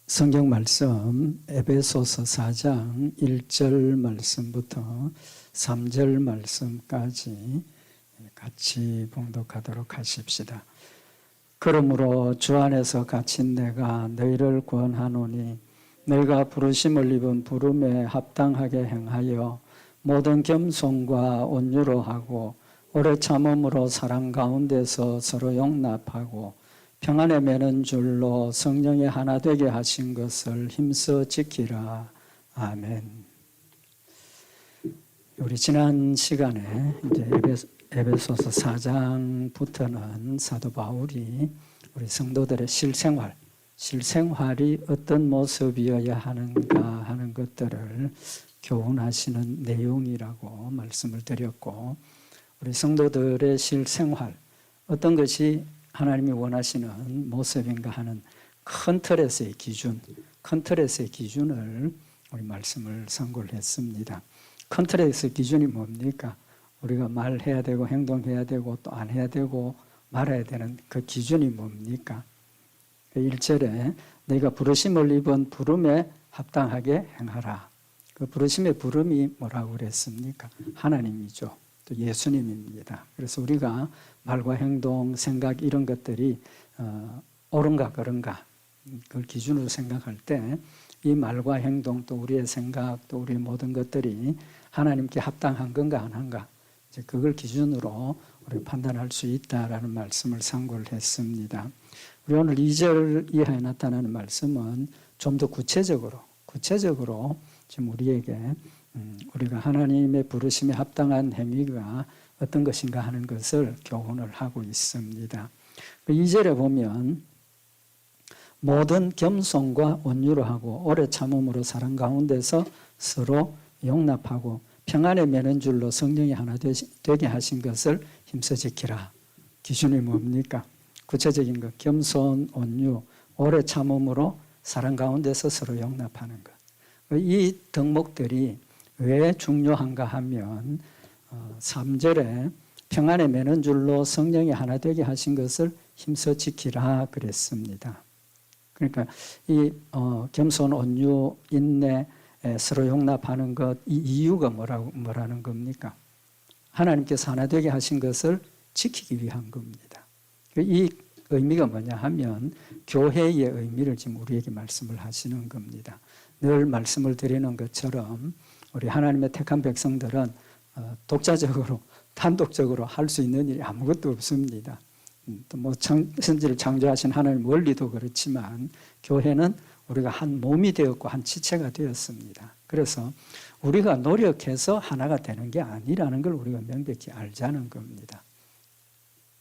성경 말씀 에베소서 4장 1절 말씀부터 3절 말씀까지 같이 봉독하도록 하십시다. 그러므로 주 안에서 갇힌 내가 너희를 권하노니 너희가 부르심을 입은 부름에 합당하게 행하여 모든 겸손과 온유로 하고 오래 참음으로 사랑 가운데서 서로 용납하고 평안에 매는 줄로 성령의 하나 되게 하신 것을 힘써 지키라. 아멘. 우리 지난 시간에 이제 에베소서 4장부터는 사도 바울이 우리 성도들의 실생활이 어떤 모습이어야 하는가 하는 것들을 교훈하시는 내용이라고 말씀을 드렸고, 우리 성도들의 실생활, 어떤 것이 하나님이 원하시는 모습인가 하는 큰 틀에서의 기준을 우리 말씀을 상고를 했습니다. 큰 틀에서의 기준이 뭡니까? 우리가 말해야 되고 행동해야 되고 또 안 해야 되고 말아야 되는 그 기준이 뭡니까? 1절에 너희가 부르심을 입은 부름에 합당하게 행하라. 그 부르심의 부름이 뭐라고 그랬습니까? 하나님이죠. 또 예수님입니다. 그래서 우리가 말과 행동, 생각 이런 것들이 옳은가 그런가 그걸 기준으로 생각할 때 이 말과 행동 또 우리의 생각 또 우리의 모든 것들이 하나님께 합당한 건가 안 한가, 이제 그걸 기준으로 우리 판단할 수 있다라는 말씀을 상고를 했습니다. 우리 오늘 2절 이하에 나타나는 말씀은 좀 더 구체적으로 지금 우리에게 우리가 하나님의 부르심에 합당한 행위가 어떤 것인가 하는 것을 교훈을 하고 있습니다. 2절에 보면 모든 겸손과 온유로 하고 오래 참음으로 사랑 가운데서 서로 용납하고 평안에 매는 줄로 성령이 하나 되게 하신 것을 힘써 지키라. 기준이 뭡니까? 구체적인 것, 겸손, 온유, 오래 참음으로 사랑 가운데서 서로 용납하는 것. 이 덕목들이 왜 중요한가 하면 3절에 평안에 매는 줄로 성령이 하나 되게 하신 것을 힘써 지키라 그랬습니다. 그러니까 이 겸손, 온유, 인내, 서로 용납하는 것, 이 이유가 뭐라는 겁니까? 하나님께서 하나 되게 하신 것을 지키기 위한 겁니다. 이 의미가 뭐냐 하면 교회의 의미를 지금 우리에게 말씀을 하시는 겁니다. 늘 말씀을 드리는 것처럼 우리 하나님의 택한 백성들은 독자적으로 단독적으로 할 수 있는 일이 아무것도 없습니다. 또 뭐 천지를 창조하신 하나님 원리도 그렇지만 교회는 우리가 한 몸이 되었고 한 지체가 되었습니다. 그래서 우리가 노력해서 하나가 되는 게 아니라는 걸 우리가 명백히 알자는 겁니다.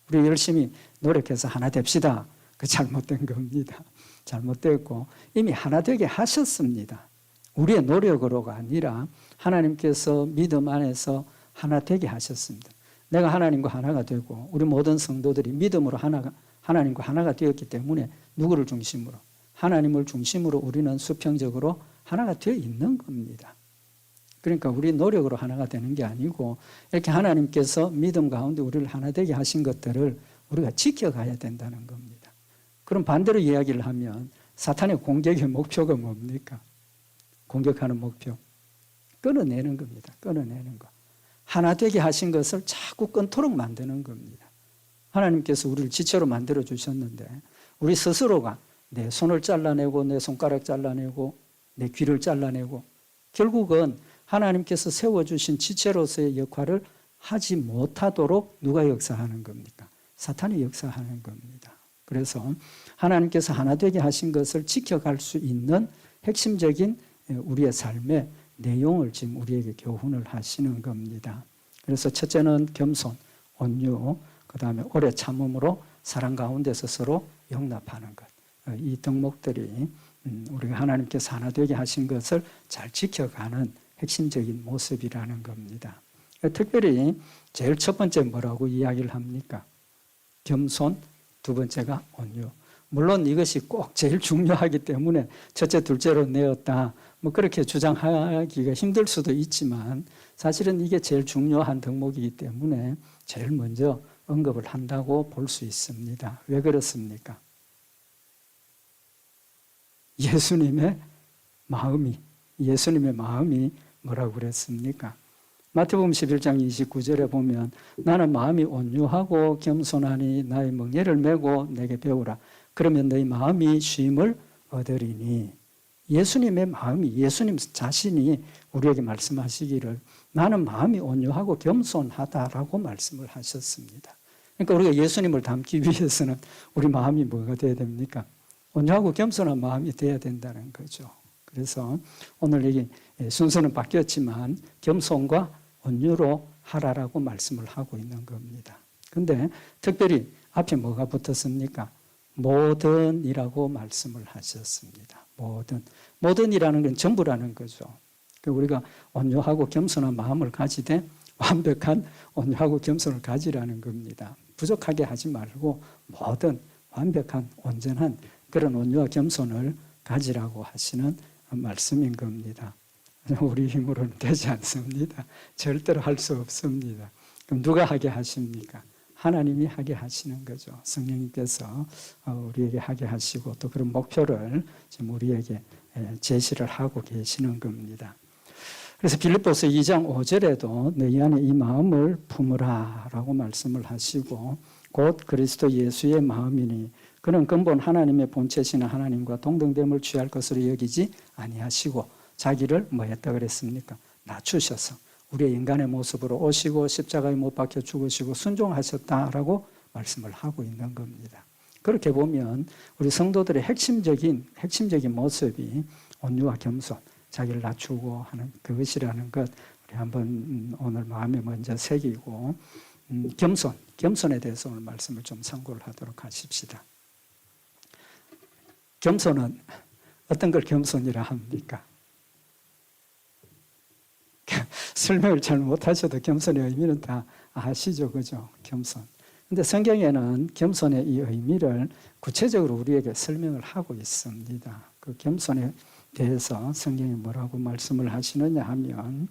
우리 열심히 노력해서 하나 됩시다. 그 잘못된 겁니다. 잘못됐고 이미 하나 되게 하셨습니다. 우리의 노력으로가 아니라 하나님께서 믿음 안에서 하나 되게 하셨습니다. 내가 하나님과 하나가 되고 우리 모든 성도들이 믿음으로 하나님과 하나가 되었기 때문에 누구를 중심으로? 하나님을 중심으로 우리는 수평적으로 하나가 되어 있는 겁니다. 그러니까 우리 노력으로 하나가 되는 게 아니고 이렇게 하나님께서 믿음 가운데 우리를 하나 되게 하신 것들을 우리가 지켜가야 된다는 겁니다. 그럼 반대로 이야기를 하면 사탄의 공격의 목표가 뭡니까? 공격하는 목표. 끊어내는 겁니다. 끊어내는 거. 하나 되게 하신 것을 자꾸 끊도록 만드는 겁니다. 하나님께서 우리를 지체로 만들어 주셨는데 우리 스스로가 내 손을 잘라내고 내 손가락 잘라내고 내 귀를 잘라내고 결국은 하나님께서 세워주신 지체로서의 역할을 하지 못하도록 누가 역사하는 겁니까? 사탄이 역사하는 겁니다. 그래서 하나님께서 하나 되게 하신 것을 지켜갈 수 있는 핵심적인 우리의 삶의 내용을 지금 우리에게 교훈을 하시는 겁니다. 그래서 첫째는 겸손, 온유, 그 다음에 오래 참음으로 사랑 가운데서 서로 용납하는 것. 이 덕목들이 우리가 하나님께서 하나 되게 하신 것을 잘 지켜가는 핵심적인 모습이라는 겁니다. 특별히 제일 첫 번째 뭐라고 이야기를 합니까? 겸손, 두 번째가 온유. 물론 이것이 꼭 제일 중요하기 때문에 첫째, 둘째로 내었다. 뭐 그렇게 주장하기가 힘들 수도 있지만 사실은 이게 제일 중요한 덕목이기 때문에 제일 먼저 언급을 한다고 볼 수 있습니다. 왜 그렇습니까? 예수님의 마음이 뭐라고 그랬습니까? 마태복음 11장 29절에 보면 나는 마음이 온유하고 겸손하니 나의 멍에를 메고 내게 배우라. 그러면 너희 마음이 쉼을 얻으리니. 예수님의 마음이, 예수님 자신이 우리에게 말씀하시기를 나는 마음이 온유하고 겸손하다라고 말씀을 하셨습니다. 그러니까 우리가 예수님을 닮기 위해서는 우리 마음이 뭐가 돼야 됩니까? 온유하고 겸손한 마음이 돼야 된다는 거죠. 그래서 오늘 이 순서는 바뀌었지만 겸손과 온유로 하라라고 말씀을 하고 있는 겁니다. 그런데 특별히 앞에 뭐가 붙었습니까? 모든이라고 말씀을 하셨습니다. 모든이라는 건 전부라는 거죠. 우리가 온유하고 겸손한 마음을 가지되 완벽한 온유하고 겸손을 가지라는 겁니다. 부족하게 하지 말고 모든 완벽한 온전한 그런 온유와 겸손을 가지라고 하시는 말씀인 겁니다. 우리 힘으로는 되지 않습니다. 절대로 할 수 없습니다. 그럼 누가 하게 하십니까? 하나님이 하게 하시는 거죠. 성령님께서 우리에게 하게 하시고 또 그런 목표를 지금 우리에게 제시를 하고 계시는 겁니다. 그래서 빌립보서 2장 5절에도 너희 안에 이 마음을 품으라 라고 말씀을 하시고 곧 그리스도 예수의 마음이니 그는 근본 하나님의 본체시나 하나님과 동등됨을 취할 것으로 여기지 아니하시고 자기를 뭐 했다 그랬습니까? 낮추셔서 우리의 인간의 모습으로 오시고 십자가에 못 박혀 죽으시고 순종하셨다라고 말씀을 하고 있는 겁니다. 그렇게 보면 우리 성도들의 핵심적인 모습이 온유와 겸손, 자기를 낮추고 하는 그것이라는 것 우리 한번 오늘 마음에 먼저 새기고 겸손에 대해서 오늘 말씀을 좀 참고를 하도록 하십시다. 겸손은 어떤 걸 겸손이라 합니까? 설명을 잘 못하셔도 겸손의 의미는 다 아시죠, 그죠? 겸손. 근데 성경에는 겸손의 이 의미를 구체적으로 우리에게 설명을 하고 있습니다. 그 겸손에 대해서 성경이 뭐라고 말씀을 하시느냐 하면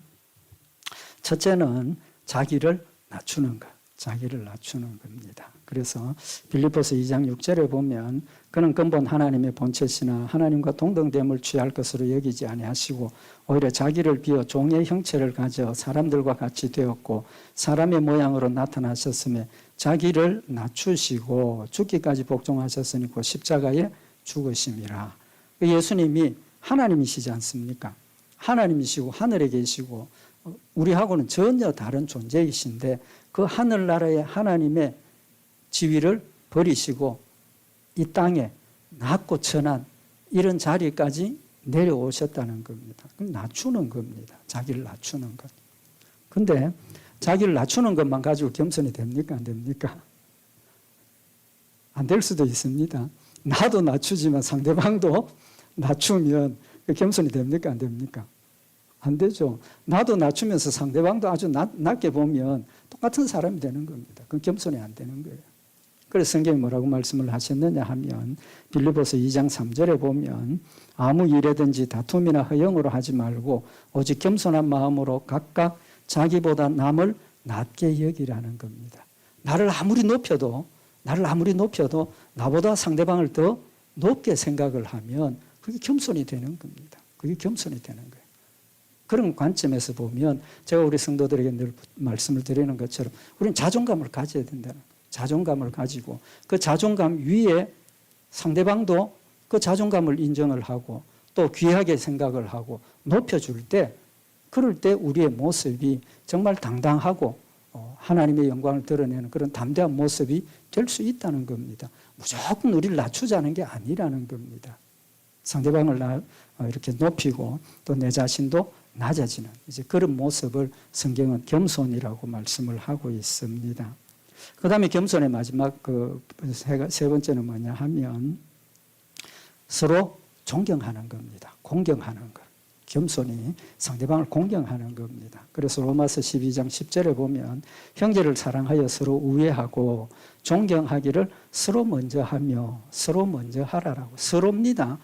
첫째는 자기를 낮추는 것, 자기를 낮추는 겁니다. 그래서 빌립보서 2장 6절에 보면 그는 근본 하나님의 본체시나 하나님과 동등됨을 취할 것으로 여기지 아니하시고 오히려 자기를 비워 종의 형체를 가져 사람들과 같이 되었고 사람의 모양으로 나타나셨으며 자기를 낮추시고 죽기까지 복종하셨으니 곧 십자가에 죽으심이라. 예수님이 하나님이시지 않습니까? 하나님이시고 하늘에 계시고 우리하고는 전혀 다른 존재이신데 그 하늘나라의 하나님의 지위를 버리시고 이 땅에 낮고 천한 이런 자리까지 내려오셨다는 겁니다. 그럼 낮추는 겁니다. 자기를 낮추는 것. 근데 자기를 낮추는 것만 가지고 겸손이 됩니까? 안 됩니까? 안 될 수도 있습니다. 나도 낮추지만 상대방도 낮추면 겸손이 됩니까? 안 됩니까? 안 되죠. 나도 낮추면서 상대방도 아주 낮게 보면 똑같은 사람이 되는 겁니다. 그건 겸손이 안 되는 거예요. 그래서 성경이 뭐라고 말씀을 하셨느냐 하면 빌립보서 2장 3절에 보면 아무 일에든지 다툼이나 허영으로 하지 말고 오직 겸손한 마음으로 각각 자기보다 남을 낮게 여기라는 겁니다. 나를 아무리 높여도 나보다 상대방을 더 높게 생각을 하면 그게 겸손이 되는 겁니다. 그게 겸손이 되는 거예요. 그런 관점에서 보면 제가 우리 성도들에게 늘 말씀을 드리는 것처럼 우리는 자존감을 가져야 된다는 거예요. 자존감을 가지고 그 자존감 위에 상대방도 그 자존감을 인정을 하고 또 귀하게 생각을 하고 높여줄 때 그럴 때 우리의 모습이 정말 당당하고 하나님의 영광을 드러내는 그런 담대한 모습이 될 수 있다는 겁니다. 무조건 우리를 낮추자는 게 아니라는 겁니다. 상대방을 이렇게 높이고 또 내 자신도 낮아지는 이제 그런 모습을 성경은 겸손이라고 말씀을 하고 있습니다. 그 다음에 겸손의 마지막 세 번째는 뭐냐 하면 서로 존경하는 겁니다. 공경하는 것. 겸손이 상대방을 공경하는 겁니다. 그래서 로마서 12장 10절에 보면 형제를 사랑하여 서로 우애하고 존경하기를 서로 먼저 하며 서로 먼저 하라라고. 서로입니다.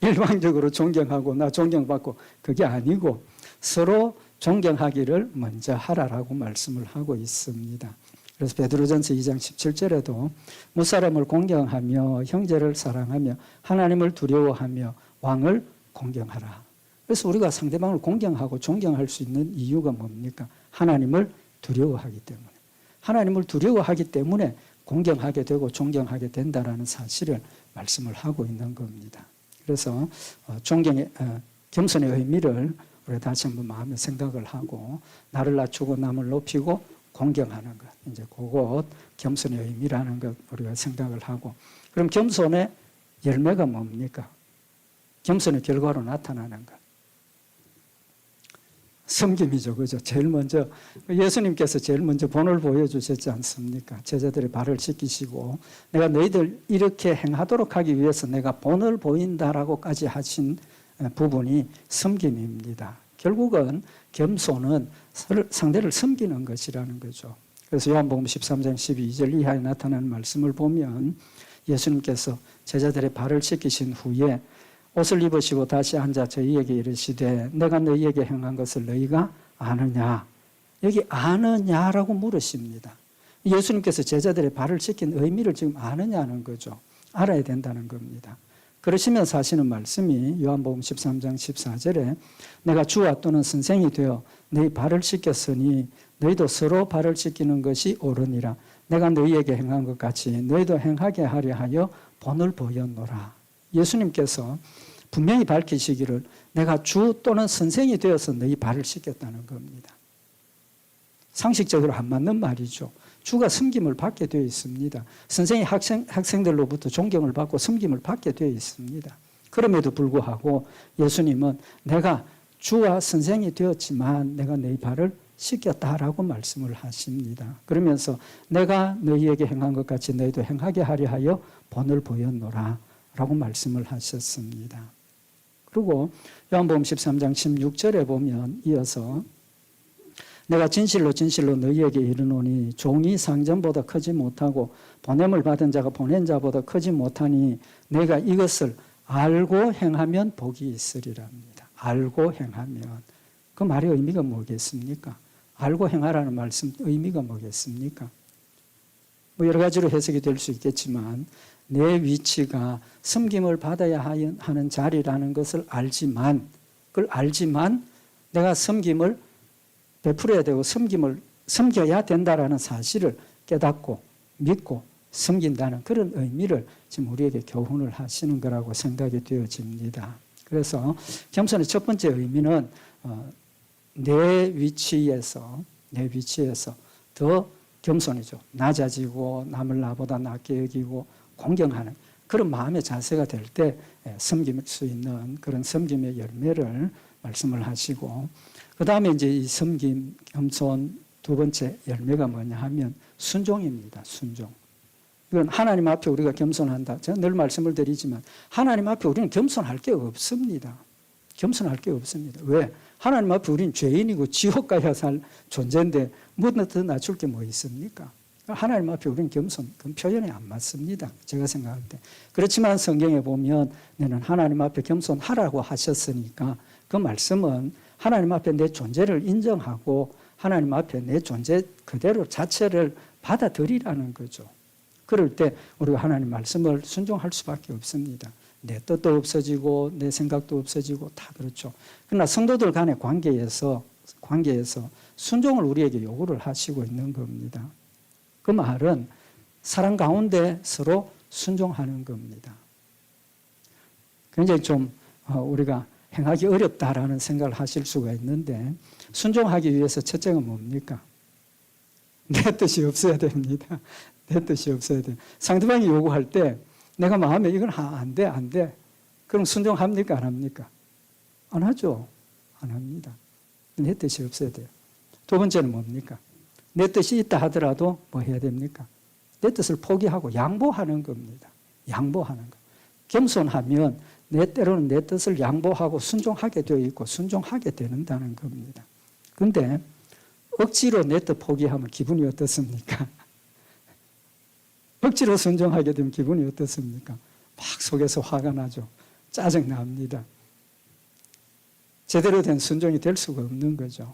일방적으로 존경하고 나 존경받고 그게 아니고 서로 존경하기를 먼저 하라라고 말씀을 하고 있습니다. 그래서 베드로전서 2장 17절에도 무사람을 공경하며 형제를 사랑하며 하나님을 두려워하며 왕을 공경하라. 그래서 우리가 상대방을 공경하고 존경할 수 있는 이유가 뭡니까? 하나님을 두려워하기 때문에. 하나님을 두려워하기 때문에 공경하게 되고 존경하게 된다라는 사실을 말씀을 하고 있는 겁니다. 그래서 겸손의 의미를 우리가 다시 한번 마음에 생각을 하고 나를 낮추고 남을 높이고 공경하는 것. 이제 그것 겸손의 의미라는 것 우리가 생각을 하고 그럼 겸손의 열매가 뭡니까? 겸손의 결과로 나타나는 것. 섬김이죠. 그죠? 제일 먼저, 예수님께서 제일 먼저 본을 보여주셨지 않습니까? 제자들의 발을 씻기시고, 내가 너희들 이렇게 행하도록 하기 위해서 내가 본을 보인다라고까지 하신 부분이 섬김입니다. 결국은 겸손은 상대를 섬기는 것이라는 거죠. 그래서 요한복음 13장 12절 이하에 나타나는 말씀을 보면 예수님께서 제자들의 발을 씻기신 후에 옷을 입으시고 다시 앉아 저희에게 이르시되 내가 너희에게 행한 것을 너희가 아느냐? 여기 아느냐라고 물으십니다. 예수님께서 제자들의 발을 씻긴 의미를 지금 아느냐는 거죠. 알아야 된다는 겁니다. 그러시면서 하시는 말씀이 요한복음 13장 14절에 내가 주와 또는 선생이 되어 너희 발을 씻겼으니 너희도 서로 발을 씻기는 것이 옳으니라. 내가 너희에게 행한 것 같이 너희도 행하게 하려 하여 본을 보였노라. 예수님께서 분명히 밝히시기를 내가 주 또는 선생이 되어서 너희 발을 씻겼다는 겁니다. 상식적으로 안 맞는 말이죠. 주가 섬김을 받게 되어 있습니다. 선생이 학생들로부터 존경을 받고 섬김을 받게 되어 있습니다. 그럼에도 불구하고 예수님은 내가 주와 선생이 되었지만 내가 너희 발을 씻겼다라고 말씀을 하십니다. 그러면서 내가 너희에게 행한 것 같이 너희도 행하게 하려 하여 본을 보였노라 라고 말씀을 하셨습니다. 그리고 요한복음 13장 16절에 보면 이어서 내가 진실로 진실로 너희에게 이르노니 종이 상전보다 크지 못하고 보냄을 받은 자가 보낸 자보다 크지 못하니 내가 이것을 알고 행하면 복이 있으리랍니다. 알고 행하면 그 말의 의미가 뭐겠습니까? 알고 행하라는 말씀 의미가 뭐겠습니까? 뭐 여러 가지로 해석이 될 수 있겠지만 내 위치가 섬김을 받아야 하는 자리라는 것을 알지만 그걸 알지만 내가 섬김을 베풀어야 되고 섬겨야 된다라는 사실을 깨닫고 믿고 섬긴다는 그런 의미를 지금 우리에게 교훈을 하시는 거라고 생각이 되어집니다. 그래서 겸손의 첫 번째 의미는 내 위치에서 더 겸손이죠. 낮아지고 남을 나보다 낮게 여기고 공경하는 그런 마음의 자세가 될 때 섬길 수 있는 그런 섬김의 열매를 말씀을 하시고 그 다음에 이제 이 섬김, 겸손 두 번째 열매가 뭐냐 하면 순종입니다. 순종. 이건 하나님 앞에 우리가 겸손한다. 제가 늘 말씀을 드리지만 하나님 앞에 우리는 겸손할 게 없습니다. 겸손할 게 없습니다. 왜? 하나님 앞에 우리는 죄인이고 지옥 가야 살 존재인데 뭐 더 낮출 게 뭐 있습니까? 하나님 앞에 우리는 겸손, 그 표현이 안 맞습니다. 제가 생각할 때. 그렇지만 성경에 보면 너는 하나님 앞에 겸손하라고 하셨으니까 그 말씀은 하나님 앞에 내 존재를 인정하고 하나님 앞에 내 존재 그대로 자체를 받아들이라는 거죠. 그럴 때 우리가 하나님 말씀을 순종할 수밖에 없습니다. 내 뜻도 없어지고 내 생각도 없어지고 다 그렇죠. 그러나 성도들 간의 관계에서 순종을 우리에게 요구를 하시고 있는 겁니다. 그 말은 사랑 가운데 서로 순종하는 겁니다. 굉장히 좀 우리가 행하기 어렵다라는 생각을 하실 수가 있는데 순종하기 위해서 첫째가 뭡니까? 내 뜻이 없어야 됩니다. 내 뜻이 없어야 돼요. 상대방이 요구할 때 내가 마음에 이건 안 돼. 그럼 순종합니까? 안 합니까? 안 하죠. 안 합니다. 내 뜻이 없어야 돼요. 두 번째는 뭡니까? 내 뜻이 있다 하더라도 뭐 해야 됩니까? 내 뜻을 포기하고 양보하는 겁니다. 양보하는 거. 겸손하면 때로는 내 뜻을 양보하고 순종하게 되어 있고 순종하게 되는다는 겁니다. 그런데 억지로 내 뜻 포기하면 기분이 어떻습니까? 억지로 순종하게 되면 기분이 어떻습니까? 막 속에서 화가 나죠. 짜증납니다. 제대로 된 순종이 될 수가 없는 거죠.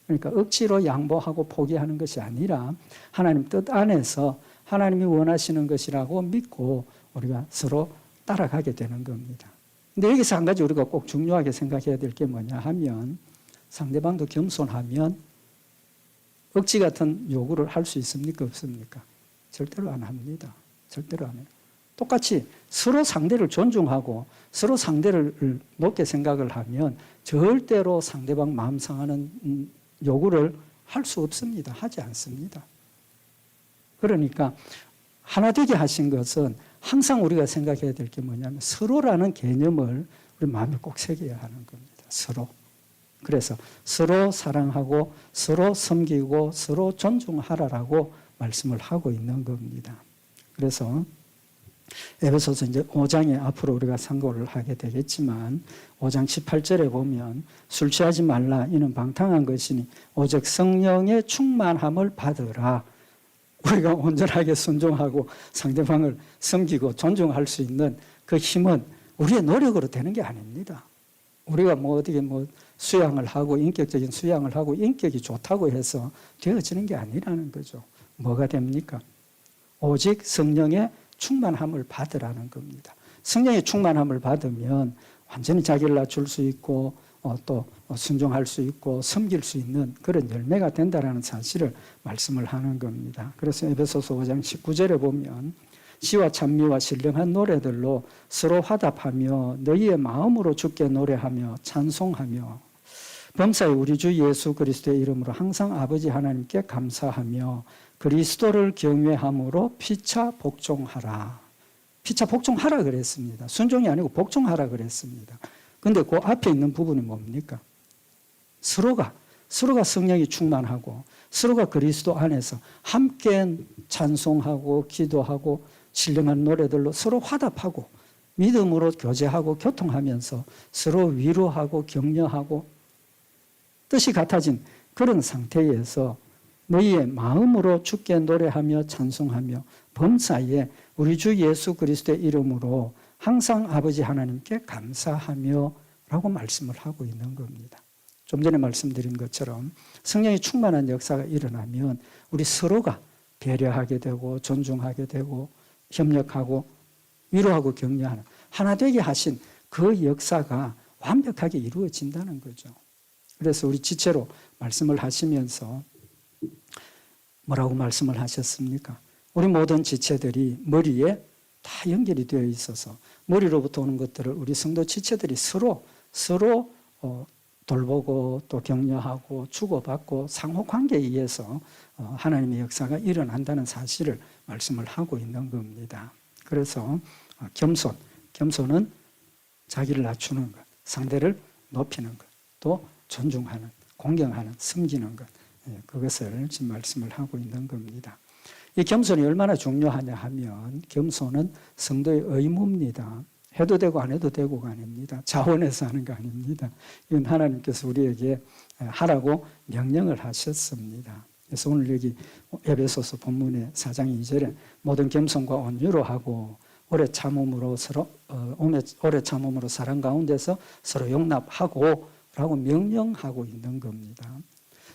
그러니까 억지로 양보하고 포기하는 것이 아니라 하나님 뜻 안에서 하나님이 원하시는 것이라고 믿고 우리가 서로 따라가게 되는 겁니다. 근데 여기서 한 가지 우리가 꼭 중요하게 생각해야 될 게 뭐냐 하면 상대방도 겸손하면 억지 같은 요구를 할 수 있습니까? 없습니까? 절대로 안 합니다. 절대로 안 해요. 똑같이 서로 상대를 존중하고 서로 상대를 높게 생각을 하면 절대로 상대방 마음 상하는 요구를 할 수 없습니다. 하지 않습니다. 그러니까 하나 되게 하신 것은 항상 우리가 생각해야 될 게 뭐냐면 서로라는 개념을 우리 마음에 꼭 새겨야 하는 겁니다. 서로. 그래서 서로 사랑하고 서로 섬기고 서로 존중하라라고 말씀을 하고 있는 겁니다. 그래서 에베소서 이제 5장에 앞으로 우리가 상고를 하게 되겠지만 5장 18절에 보면 술 취하지 말라 이는 방탕한 것이니 오직 성령의 충만함을 받으라. 우리가 온전하게 순종하고 상대방을 섬기고 존중할 수 있는 그 힘은 우리의 노력으로 되는 게 아닙니다. 우리가 어떻게 수양을 하고 인격적인 수양을 하고 인격이 좋다고 해서 되어지는 게 아니라는 거죠. 뭐가 됩니까? 오직 성령의 충만함을 받으라는 겁니다. 성령의 충만함을 받으면 완전히 자기를 낮출 수 있고 또 순종할 수 있고 섬길 수 있는 그런 열매가 된다는 사실을 말씀을 하는 겁니다. 그래서 에베소서 5장 19절에 보면 시와 찬미와 신령한 노래들로 서로 화답하며 너희의 마음으로 주께 노래하며 찬송하며 범사에 우리 주 예수 그리스도의 이름으로 항상 아버지 하나님께 감사하며 그리스도를 경외함으로 피차 복종하라. 피차 복종하라 그랬습니다. 순종이 아니고 복종하라 그랬습니다. 그런데 그 앞에 있는 부분이 뭡니까? 서로가 성령이 충만하고 서로가 그리스도 안에서 함께 찬송하고 기도하고 신령한 노래들로 서로 화답하고 믿음으로 교제하고 교통하면서 서로 위로하고 격려하고 뜻이 같아진 그런 상태에서 너희의 마음으로 주께 노래하며 찬송하며 범사에 우리 주 예수 그리스도의 이름으로 항상 아버지 하나님께 감사하며 라고 말씀을 하고 있는 겁니다. 좀 전에 말씀드린 것처럼 성령이 충만한 역사가 일어나면 우리 서로가 배려하게 되고 존중하게 되고 협력하고 위로하고 격려하는 하나 되게 하신 그 역사가 완벽하게 이루어진다는 거죠. 그래서 우리 지체로 말씀을 하시면서 뭐라고 말씀을 하셨습니까? 우리 모든 지체들이 머리에 다 연결이 되어 있어서 머리로부터 오는 것들을 우리 성도 지체들이 서로 돌보고 또 격려하고 주고받고 상호관계에 의해서 하나님의 역사가 일어난다는 사실을 말씀을 하고 있는 겁니다. 그래서 겸손은 자기를 낮추는 것, 상대를 높이는 것, 또 존중하는, 공경하는, 섬기는 것, 그것을 지금 말씀을 하고 있는 겁니다. 이 겸손이 얼마나 중요하냐 하면 겸손은 성도의 의무입니다. 해도 되고 안 해도 되고가 아닙니다. 자원해서 하는 거 아닙니다. 이건 하나님께서 우리에게 하라고 명령을 하셨습니다. 그래서 오늘 여기 에베소서 본문의 4장 2절에 모든 겸손과 온유로 하고 오래 참음으로 사랑 가운데서 서로 용납하고 라고 명령하고 있는 겁니다.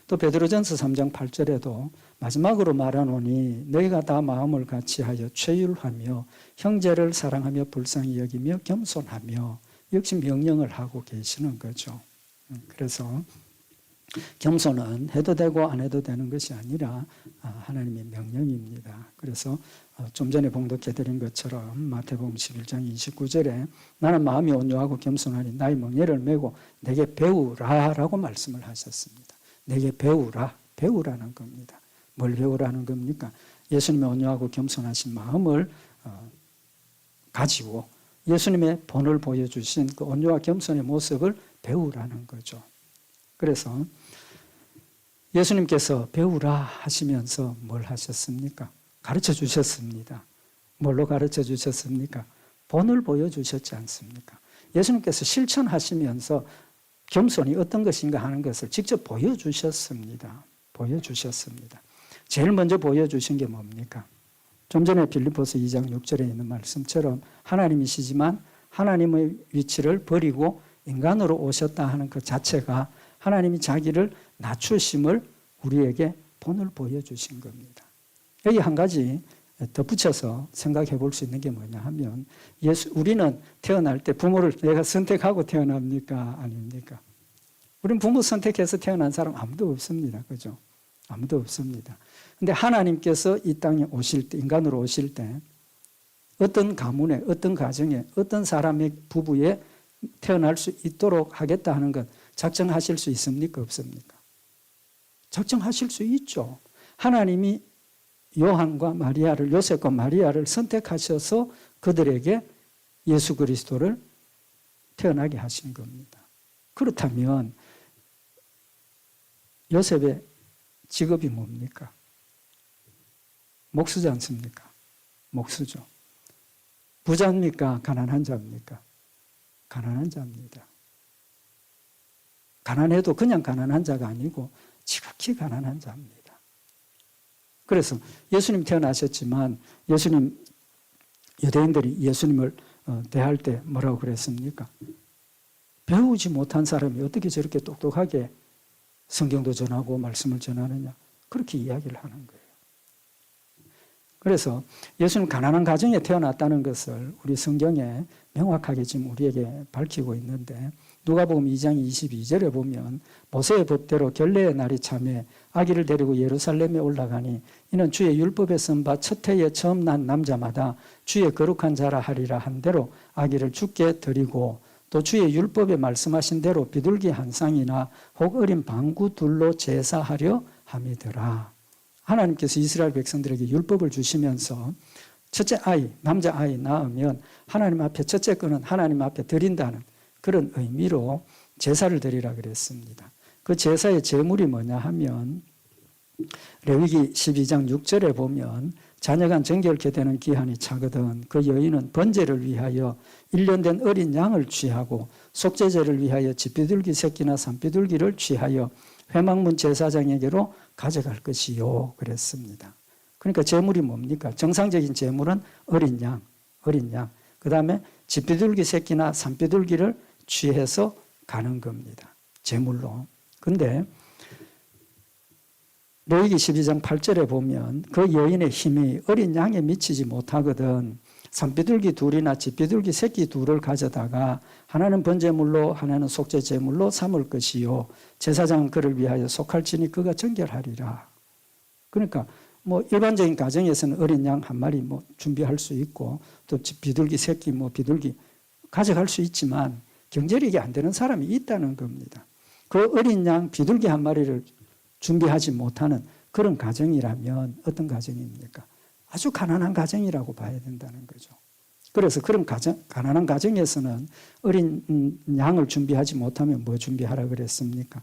또 베드로전서 3장 8절에도 마지막으로 말하노니 너희가 다 마음을 같이하여 최율하며 형제를 사랑하며 불쌍히 여기며 겸손하며 역시 명령을 하고 계시는 거죠. 그래서 겸손은 해도 되고 안 해도 되는 것이 아니라 하나님의 명령입니다. 그래서 좀 전에 봉독해드린 것처럼 마태복음 11장 29절에 나는 마음이 온유하고 겸손하니 나의 멍에를 메고 내게 배우라 라고 말씀을 하셨습니다. 내게 배우라는 겁니다. 뭘 배우라는 겁니까? 예수님의 온유하고 겸손하신 마음을 가지고 예수님의 본을 보여주신 그 온유와 겸손의 모습을 배우라는 거죠. 그래서 예수님께서 배우라 하시면서 뭘 하셨습니까? 가르쳐 주셨습니다. 뭘로 가르쳐 주셨습니까? 본을 보여주셨지 않습니까? 예수님께서 실천하시면서 겸손이 어떤 것인가 하는 것을 직접 보여주셨습니다. 제일 먼저 보여주신 게 뭡니까? 좀 전에 빌립보서 2장 6절에 있는 말씀처럼 하나님이시지만 하나님의 위치를 버리고 인간으로 오셨다 하는 그 자체가 하나님이 자기를 낮추심을 우리에게 본을 보여주신 겁니다. 여기 한 가지 덧붙여서 생각해 볼 수 있는 게 뭐냐 하면 우리는 태어날 때 부모를 내가 선택하고 태어납니까? 아닙니까? 우리는 부모 선택해서 태어난 사람 아무도 없습니다. 그죠? 아무도 없습니다. 근데 하나님께서 이 땅에 오실 때, 인간으로 오실 때 어떤 가문에, 어떤 가정에, 어떤 사람의 부부에 태어날 수 있도록 하겠다 하는 것 작정하실 수 있습니까? 없습니까? 작정하실 수 있죠. 하나님이 요한과 마리아를, 요셉과 마리아를 선택하셔서 그들에게 예수 그리스도를 태어나게 하신 겁니다. 그렇다면 요셉의 직업이 뭡니까? 목수지 않습니까? 목수죠. 부자입니까? 가난한 자입니까? 가난한 자입니다. 가난해도 그냥 가난한 자가 아니고 지극히 가난한 자입니다. 그래서 예수님 태어나셨지만 예수님, 유대인들이 예수님을 대할 때 뭐라고 그랬습니까? 배우지 못한 사람이 어떻게 저렇게 똑똑하게 성경도 전하고 말씀을 전하느냐, 그렇게 이야기를 하는 거예요. 그래서 예수님 가난한 가정에 태어났다는 것을 우리 성경에 명확하게 지금 우리에게 밝히고 있는데, 누가복음 2장 22절에 보면 모세의 법대로 결례의 날이 참에 아기를 데리고 예루살렘에 올라가니 이는 주의 율법에 쓴 바 첫 해에 처음 난 남자마다 주의 거룩한 자라 하리라 한 대로 아기를 주께 드리고, 또 주의 율법에 말씀하신 대로 비둘기 한 쌍이나 혹 어린 방구 둘로 제사하려 함이더라. 하나님께서 이스라엘 백성들에게 율법을 주시면서 첫째 아이, 남자아이 낳으면 하나님 앞에 첫째 거는 하나님 앞에 드린다는 그런 의미로 제사를 드리라 그랬습니다. 그 제사의 제물이 뭐냐 하면 레위기 12장 6절에 보면 자녀간 정결케 되는 기한이 차거든 그 여인은 번제를 위하여 1년 된 어린 양을 취하고 속죄제를 위하여 집비둘기 새끼나 산비둘기를 취하여 회막문 제사장에게로 가져갈 것이요 그랬습니다. 그러니까 제물이 뭡니까? 정상적인 제물은 어린 양. 그 다음에 집비둘기 새끼나 산비둘기를 취해서 가는 겁니다. 제물로. 근데 레위기 12장 8절에 보면 그 여인의 힘이 어린 양에 미치지 못하거든 산비둘기 둘이나 집비둘기 새끼 둘을 가져다가 하나는 번제물로 하나는 속죄제물로 삼을 것이요 제사장은 그를 위하여 속할지니 그가 정결하리라. 그러니까 뭐 일반적인 가정에서는 어린 양 한 마리 뭐 준비할 수 있고 또 비둘기 새끼 뭐 비둘기 가져갈 수 있지만 경제력이 안 되는 사람이 있다는 겁니다. 그 어린 양 비둘기 한 마리를 준비하지 못하는 그런 가정이라면 어떤 가정입니까? 아주 가난한 가정이라고 봐야 된다는 거죠. 그래서 그런 가난한 가정에서는 어린 양을 준비하지 못하면 뭐 준비하라 그랬습니까?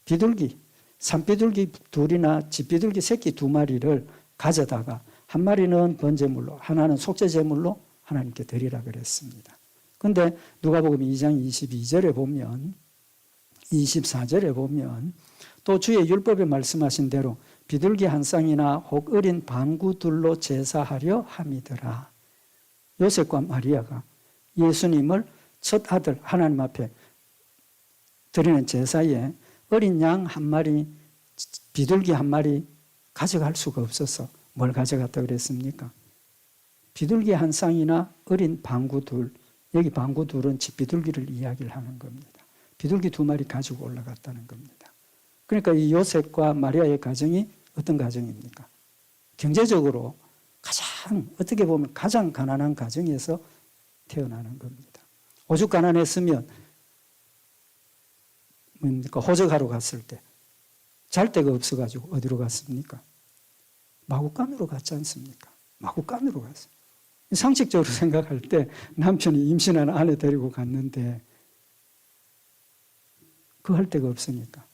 비둘기, 산비둘기 둘이나 집비둘기 새끼 두 마리를 가져다가 한 마리는 번제물로 하나는 속죄제물로 하나님께 드리라 그랬습니다. 그런데 누가복음 2장 22절에 보면 24절에 보면 또 주의 율법에 말씀하신 대로 비둘기 한 쌍이나 혹 어린 방구 둘로 제사하려 함이더라. 요셉과 마리아가 예수님을 첫 아들 하나님 앞에 드리는 제사에 어린 양 한 마리, 비둘기 한 마리 가져갈 수가 없어서 뭘 가져갔다 그랬습니까? 비둘기 한 쌍이나 어린 방구 둘, 여기 방구 둘은 집비둘기를 이야기를 하는 겁니다. 비둘기 두 마리 가지고 올라갔다는 겁니다. 그러니까 이 요셉과 마리아의 가정이 어떤 가정입니까? 경제적으로 가장 어떻게 보면 가장 가난한 가정에서 태어나는 겁니다. 오죽 가난했으면 뭡니까? 호적하러 갔을 때 잘 데가 없어가지고 어디로 갔습니까? 마구간으로 갔지 않습니까? 마구간으로 갔어요. 상식적으로 생각할 때 남편이 임신한 아내 데리고 갔는데 그 할 데가 없으니까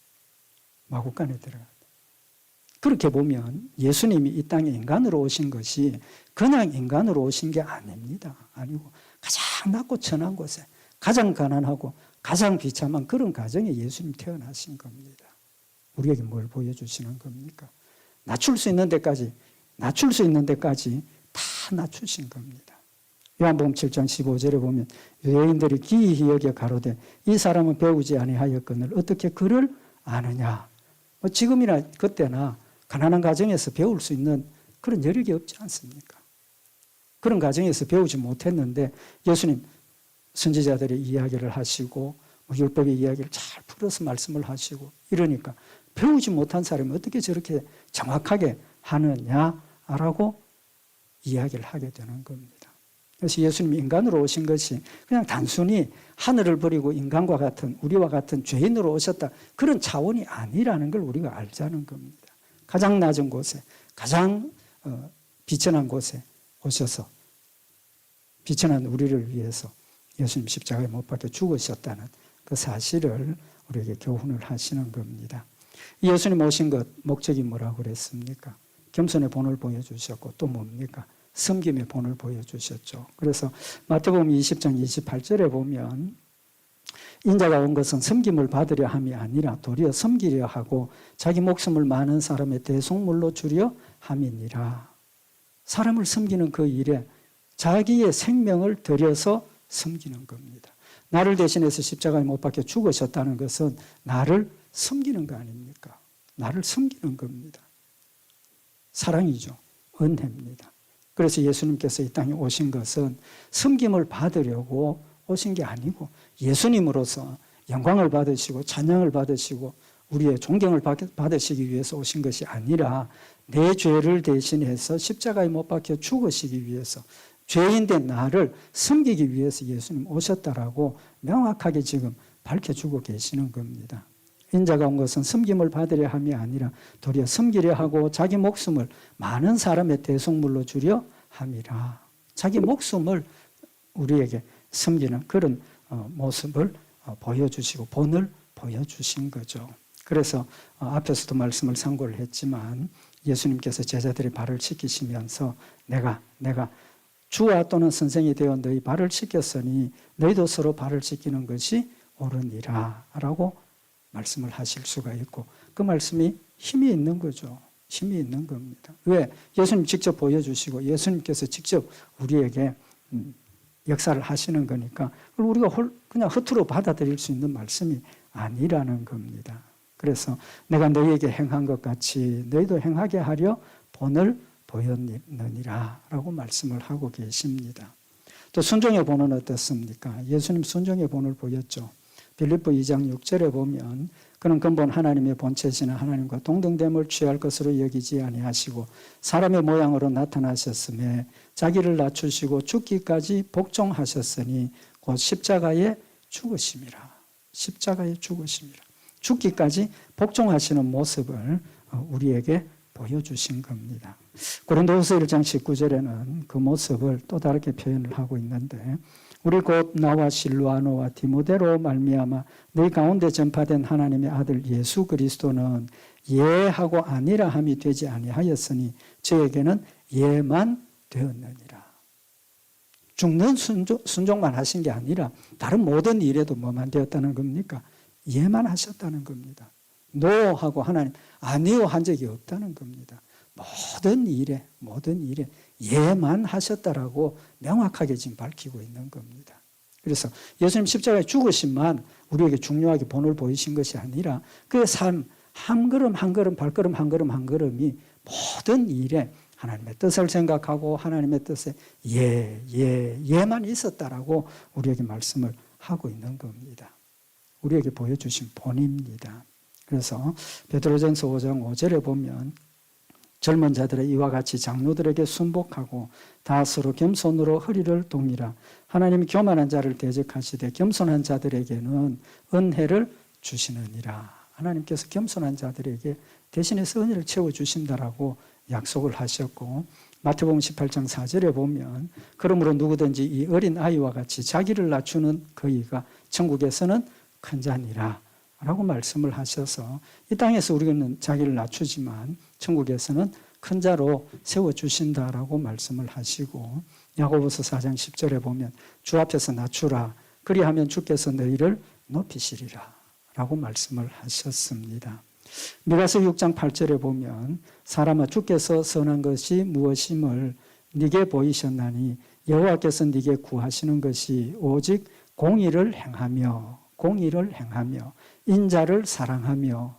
마구간에 들어갔다. 그렇게 보면 예수님이 이 땅에 인간으로 오신 것이 그냥 인간으로 오신 게 아닙니다. 아니고 가장 낮고 천한 곳에 가장 가난하고 가장 비참한 그런 가정에 예수님 태어나신 겁니다. 우리에게 뭘 보여주시는 겁니까? 낮출 수 있는 데까지 다 낮추신 겁니다. 요한복음 7장 15절에 보면 유대인들이 기이히 여겨 가로되 이 사람은 배우지 아니하였거늘 어떻게 그를 아느냐. 지금이나 그때나 가난한 가정에서 배울 수 있는 그런 여력이 없지 않습니까? 그런 과정에서 배우지 못했는데 예수님 선지자들의 이야기를 하시고 율법의 이야기를 잘 풀어서 말씀을 하시고 이러니까 배우지 못한 사람이 어떻게 저렇게 정확하게 하느냐라고 이야기를 하게 되는 겁니다. 그래서 예수님이 인간으로 오신 것이 그냥 단순히 하늘을 버리고 인간과 같은 우리와 같은 죄인으로 오셨다 그런 차원이 아니라는 걸 우리가 알자는 겁니다. 가장 낮은 곳에 가장 비천한 곳에 오셔서 비천한 우리를 위해서 예수님 십자가에 못 박혀 죽으셨다는 그 사실을 우리에게 교훈을 하시는 겁니다. 예수님 오신 것 목적이 뭐라고 그랬습니까? 겸손의 본을 보여주셨고 또 뭡니까? 섬김의 본을 보여주셨죠. 그래서 마태복음 20장 28절에 보면 인자가 온 것은 섬김을 받으려 함이 아니라 도리어 섬기려 하고 자기 목숨을 많은 사람의 대속물로 주려 함이니라. 사람을 섬기는 그 일에 자기의 생명을 들여서 섬기는 겁니다. 나를 대신해서 십자가에 못 박혀 죽으셨다는 것은 나를 섬기는 거 아닙니까? 나를 섬기는 겁니다. 사랑이죠. 은혜입니다. 그래서 예수님께서 이 땅에 오신 것은 섬김을 받으려고 오신 게 아니고 예수님으로서 영광을 받으시고 찬양을 받으시고 우리의 존경을 받으시기 위해서 오신 것이 아니라 내 죄를 대신해서 십자가에 못 박혀 죽으시기 위해서 죄인된 나를 섬기기 위해서 예수님 오셨다라고 명확하게 지금 밝혀주고 계시는 겁니다. 인자가 온 것은 섬김을 받으려 함이 아니라 도리어 섬기려 하고 자기 목숨을 많은 사람의 대속물로 주려 함이라. 자기 목숨을 우리에게 섬기는 그런 모습을 보여주시고 본을 보여주신 거죠. 그래서 앞에서도 말씀을 상고를 했지만 예수님께서 제자들의 발을 씻기시면서 내가 주와 또는 선생이 되어 너희 발을 씻겼으니 너희도 서로 발을 씻기는 것이 옳으니라 라고 말씀을 하실 수가 있고 그 말씀이 힘이 있는 거죠. 힘이 있는 겁니다. 왜? 예수님 직접 보여주시고 예수님께서 직접 우리에게 역사를 하시는 거니까 우리가 그냥 허투루 받아들일 수 있는 말씀이 아니라는 겁니다. 그래서 내가 너희에게 행한 것 같이 너희도 행하게 하려 본을 보였느니라 라고 말씀을 하고 계십니다. 또 순종의 본은 어떻습니까? 예수님 순종의 본을 보였죠. 빌립보 2장 6절에 보면 그는 근본 하나님의 본체시나 하나님과 동등됨을 취할 것으로 여기지 아니하시고 사람의 모양으로 나타나셨음에 자기를 낮추시고 죽기까지 복종하셨으니 곧 십자가에 죽으심이라. 십자가에 죽으심이라. 죽기까지 복종하시는 모습을 우리에게 보여주신 겁니다. 고린도후서 1장 19절에는 그 모습을 또 다르게 표현을 하고 있는데 우리 곧 나와 실루아노와 디모데로 말미암아 너희 가운데 전파된 하나님의 아들 예수 그리스도는 예하고 아니라 함이 되지 아니하였으니 저에게는 예만 되었느니라. 죽는 순종만 하신 게 아니라 다른 모든 일에도 뭐만 되었다는 겁니까? 예만 하셨다는 겁니다. 노하고 하나님 아니요 한 적이 없다는 겁니다. 모든 일에 예만 하셨다라고 명확하게 지금 밝히고 있는 겁니다. 그래서 예수님 십자가에 죽으심만 우리에게 중요하게 본을 보이신 것이 아니라 그의 삶 한 걸음 한 걸음 발걸음 한 걸음 한 걸음이 모든 일에 하나님의 뜻을 생각하고 하나님의 뜻에 예만 있었다라고 우리에게 말씀을 하고 있는 겁니다. 우리에게 보여주신 본입니다. 그래서 베드로전서 5장 5절에 보면 젊은 자들의 이와 같이 장로들에게 순복하고 다 서로 겸손으로 허리를 동이라. 하나님이 교만한 자를 대적하시되 겸손한 자들에게는 은혜를 주시느니라. 하나님께서 겸손한 자들에게 대신해서 은혜를 채워주신다라고 약속을 하셨고 마태복음 18장 4절에 보면 그러므로 누구든지 이 어린 아이와 같이 자기를 낮추는 그이가 천국에서는 큰 자니라 라고 말씀을 하셔서 이 땅에서 우리는 자기를 낮추지만 천국에서는 큰 자로 세워주신다라고 말씀을 하시고 야고보서 4장 10절에 보면 주 앞에서 낮추라 그리하면 주께서 너희를 높이시리라 라고 말씀을 하셨습니다. 미가서 6장 8절에 보면 사람아 주께서 선한 것이 무엇임을 네게 보이셨나니 여호와께서 네게 구하시는 것이 오직 공의를 행하며 인자를 사랑하며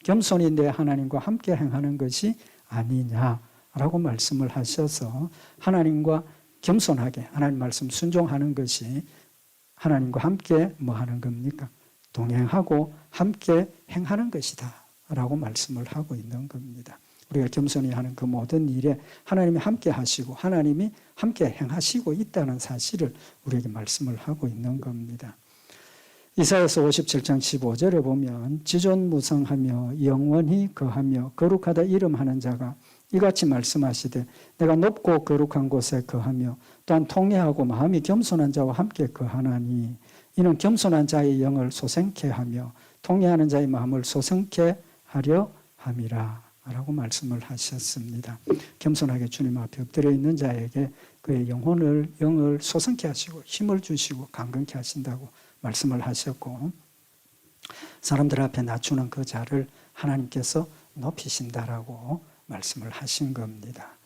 겸손히 내 하나님과 함께 행하는 것이 아니냐라고 라고 말씀을 하셔서 하나님과 겸손하게 하나님 말씀 순종하는 것이 하나님과 함께 뭐 하는 겁니까? 동행하고 함께 행하는 것이다 라고 말씀을 하고 있는 겁니다. 우리가 겸손히 하는 그 모든 일에 하나님이 함께 하시고 하나님이 함께 행하시고 있다는 사실을 우리에게 말씀을 하고 있는 겁니다. 이사야서 57장 15절에 보면 지존무성하며 영원히 거하며 거룩하다 이름하는 자가 이같이 말씀하시되 내가 높고 거룩한 곳에 거하며 또한 통회하고 마음이 겸손한 자와 함께 거하나니 이는 겸손한 자의 영을 소생케 하며 통회하는 자의 마음을 소생케 하려 함이라 라고 말씀을 하셨습니다. 겸손하게 주님 앞에 엎드려 있는 자에게 그의 영을 소생케 하시고 힘을 주시고 강건케 하신다고 말씀을 하셨고 사람들 앞에 낮추는 그 자를 하나님께서 높이신다라고 말씀을 하신 겁니다.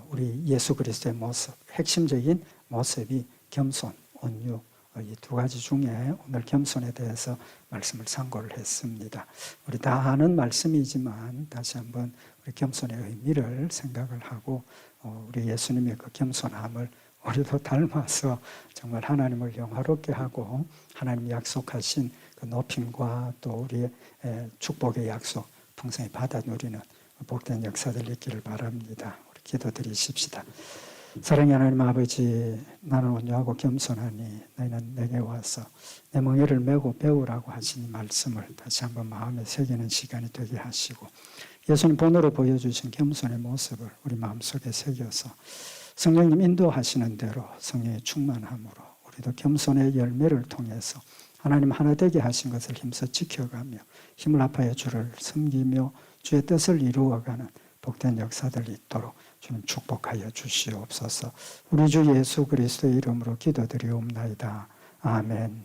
우리 예수 그리스도의 모습, 핵심적인 모습이 겸손, 온유 이 두 가지 중에 오늘 겸손에 대해서 말씀을 상고를 했습니다. 우리 다 아는 말씀이지만 다시 한번 우리 겸손의 의미를 생각을 하고 우리 예수님의 그 겸손함을 우리도 닮아서 정말 하나님을 영화롭게 하고 하나님이 약속하신 그 높임과 또 우리의 축복의 약속 평생에 받아 누리는 복된 역사들 있기를 바랍니다. 우리 기도드리십시다. 사랑의 하나님 아버지, 나는 온유하고 겸손하니 너희는 내게 와서 내 멍에를 메고 배우라고 하신 말씀을 다시 한번 마음에 새기는 시간이 되게 하시고 예수님 본으로 보여주신 겸손의 모습을 우리 마음속에 새겨서 성령님 인도하시는 대로 성령의 충만함으로 우리도 겸손의 열매를 통해서 하나님 하나 되게 하신 것을 힘써 지켜가며 힘을 합하여 주를 섬기며 주의 뜻을 이루어가는 복된 역사들이 있도록 주님 축복하여 주시옵소서. 우리 주 예수 그리스도의 이름으로 기도드리옵나이다. 아멘.